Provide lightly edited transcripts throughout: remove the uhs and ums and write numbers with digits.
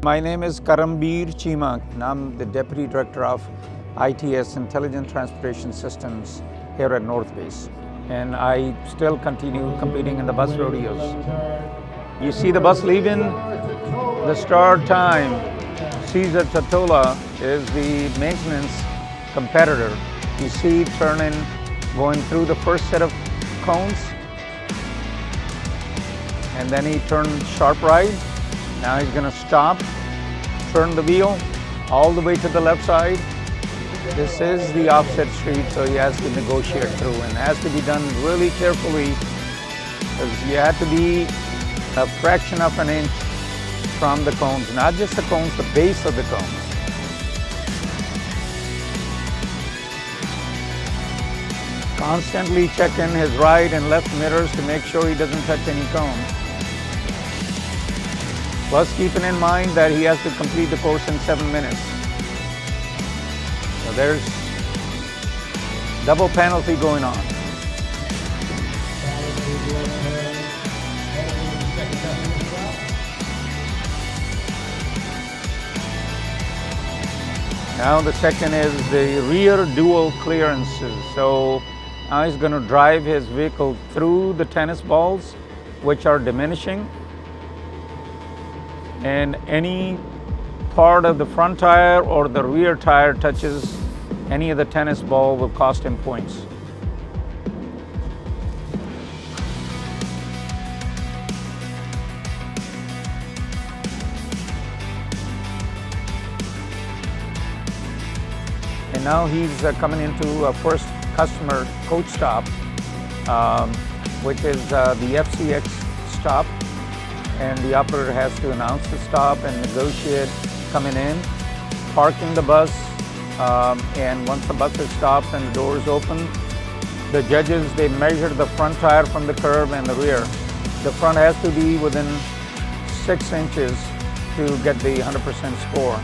My name is Karambir Cheema, and I'm the Deputy Director of ITS, Intelligent Transportation Systems, here at North Base. And I still continue competing in the bus rodeos. You see the bus leaving, the start time. Cesar Tatola is the maintenance competitor. You see it turning, going through the first set of cones, and then he turned sharp right. Now he's going to stop, turn the wheel all the way to the left side. This is the offset street, so he has to negotiate through, and it has to be done really carefully because you have to be a fraction of an inch from the cones, not just the cones, the base of the cones. Constantly checking his right and left mirrors to make sure he doesn't touch any cones. Plus keeping in mind that he has to complete the course in 7 minutes. So there's double penalty going on. Now the second is the rear dual clearances. So now he's going to drive his vehicle through the tennis balls, which are diminishing. And any part of the front tire or the rear tire touches any of the tennis ball will cost him points. And now he's coming into a first customer coach stop, which is the FCX stop. And the operator has to announce the stop and negotiate coming in, parking the bus, and once the bus is stopped and the doors open, the judges, they measure the front tire from the curb and the rear. The front has to be within 6 inches to get the 100% score.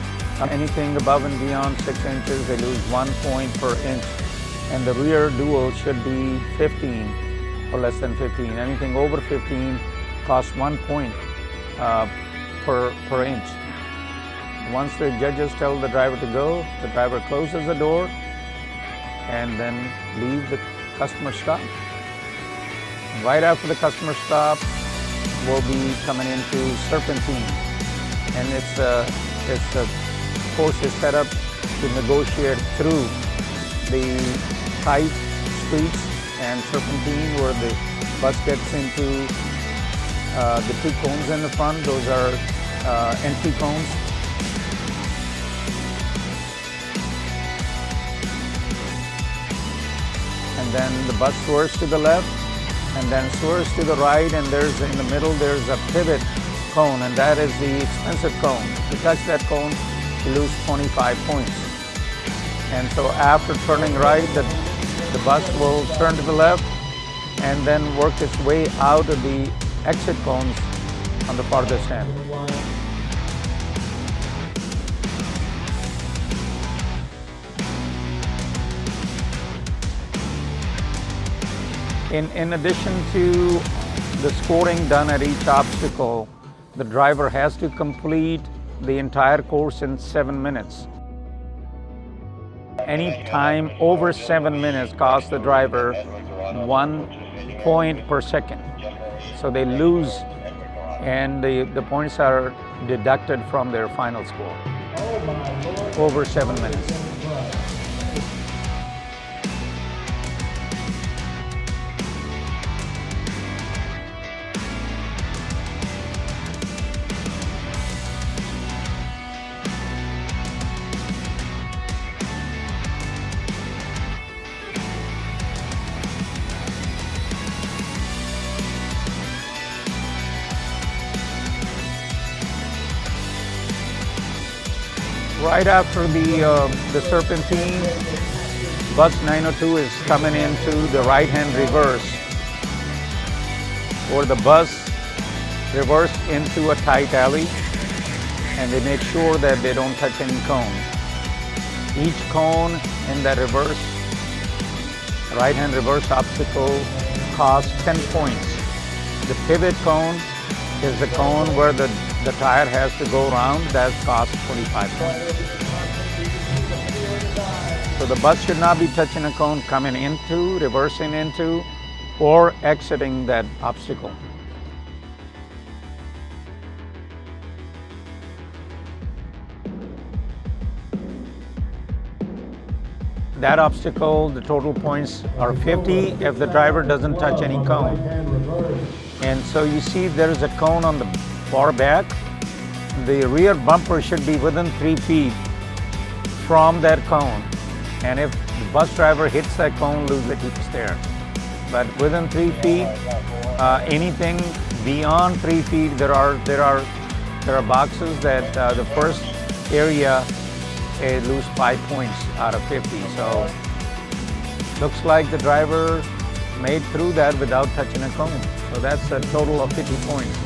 Anything above and beyond 6 inches, they lose 1 point per inch. And the rear dual should be 15 or less than 15. Anything over 15 costs 1 point per inch. Once the judges tell the driver to go, the driver closes the door and then leave the customer stop. Right after the customer stop, we'll be coming into Serpentine. And the course is set up to negotiate through the tight streets and Serpentine where the bus gets into the 2 cones in the front. Those are entry cones. And then the bus swerves to the left and then swerves to the right, and there's in the middle there's a pivot cone, and that is the expensive cone. If you touch that cone, you lose 25 points. And so after turning right, the bus will turn to the left and then work its way out of the exit cones on the farthest end. In addition to the scoring done at each obstacle, the driver has to complete the entire course in 7 minutes. Any time over 7 minutes costs the driver 1 point per second. So they lose, and the points are deducted from their final score over 7 minutes. Right after the Serpentine, bus 902 is coming into the right-hand reverse, or the bus reverse into a tight alley, and they make sure that they don't touch any cone. Each cone in that reverse, right-hand reverse obstacle costs 10 points. The pivot cone is the cone where the the tire has to go around. That costs 25 points. So the bus should not be touching a cone coming into, reversing into, or exiting that obstacle. That obstacle, the total points are 50 if the driver doesn't touch any cone. And so you see there is a cone on the far back. The rear bumper should be within 3 feet from that cone. And if the bus driver hits that cone, lose it, he's there. But within 3 feet, anything beyond 3 feet, there are boxes that the first area lose 5 points out of 50. So looks like the driver made through that without touching a cone. So that's a total of 50 points.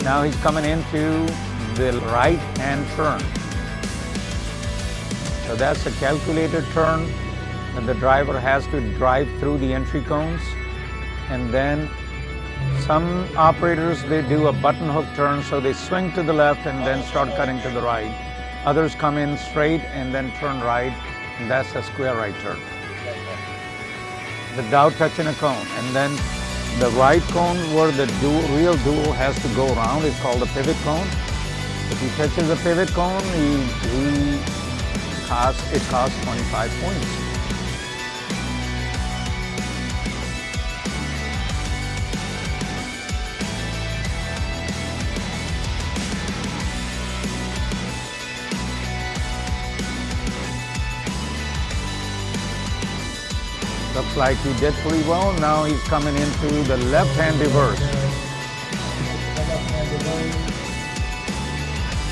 Now he's coming into the right-hand turn. So that's a calculated turn that the driver has to drive through the entry cones. And then some operators, they do a button hook turn, so they swing to the left and then start cutting to the right. Others come in straight and then turn right, and that's a square right turn. Without touching a cone. And then the right cone where the real dual has to go around is called a pivot cone. If he touches a pivot cone, it costs 25 points. Looks like he did pretty well. Now he's coming into the left-hand reverse.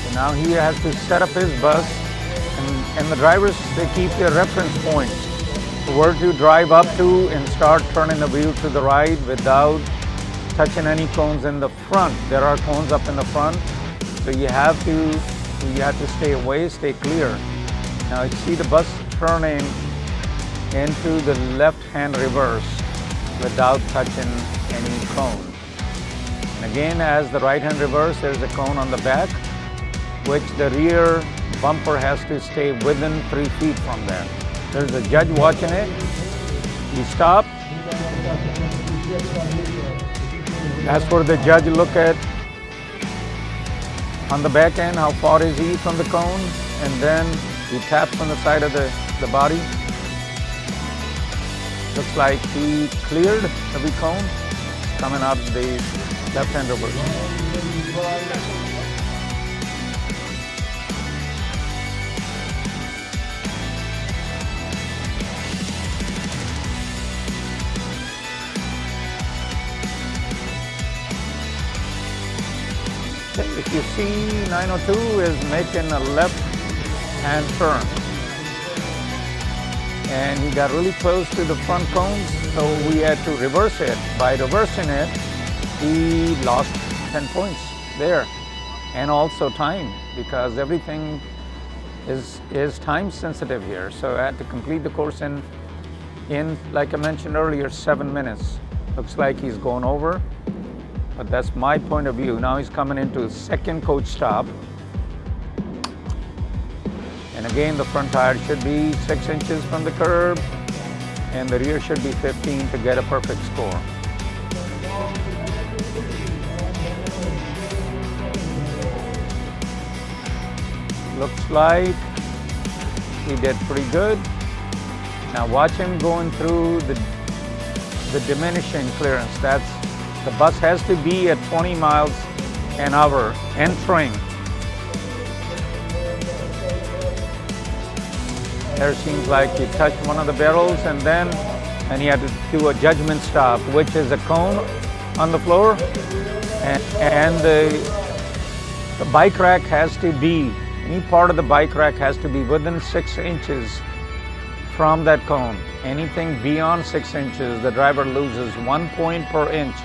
So now he has to set up his bus, and the drivers, they keep their reference points where to drive up to and start turning the wheel to the right without touching any cones in the front. There are cones up in the front, so you have to stay away, stay clear. Now you see the bus turning into the left-hand reverse without touching any cone. And again, as the right-hand reverse, there's a cone on the back, which the rear bumper has to stay within 3 feet from there. There's a judge watching it. You stop. That's where the judge look at on the back end, how far is he from the cone, and then he taps on the side of the body. Looks like he cleared every cone coming out of the left-hand reverse. If you see 902 is making a left-hand turn. And he got really close to the front cones, so we had to reverse it. By reversing it, he lost 10 points there. And also time, because everything is time sensitive here. So I had to complete the course in, like I mentioned earlier, 7 minutes. Looks like he's going over, but that's my point of view. Now he's coming into his second coach stop. And again, the front tire should be 6 inches from the curb, and the rear should be 15 to get a perfect score. Looks like he did pretty good. Now watch him going through the diminishing clearance. That's the bus has to be at 20 miles an hour entering. There seems like he touched one of the barrels, and he had to do a judgment stop, which is a cone on the floor, and the bike rack has to be, any part of the bike rack has to be within 6 inches from that cone. Anything beyond 6 inches, the driver loses 1 point per inch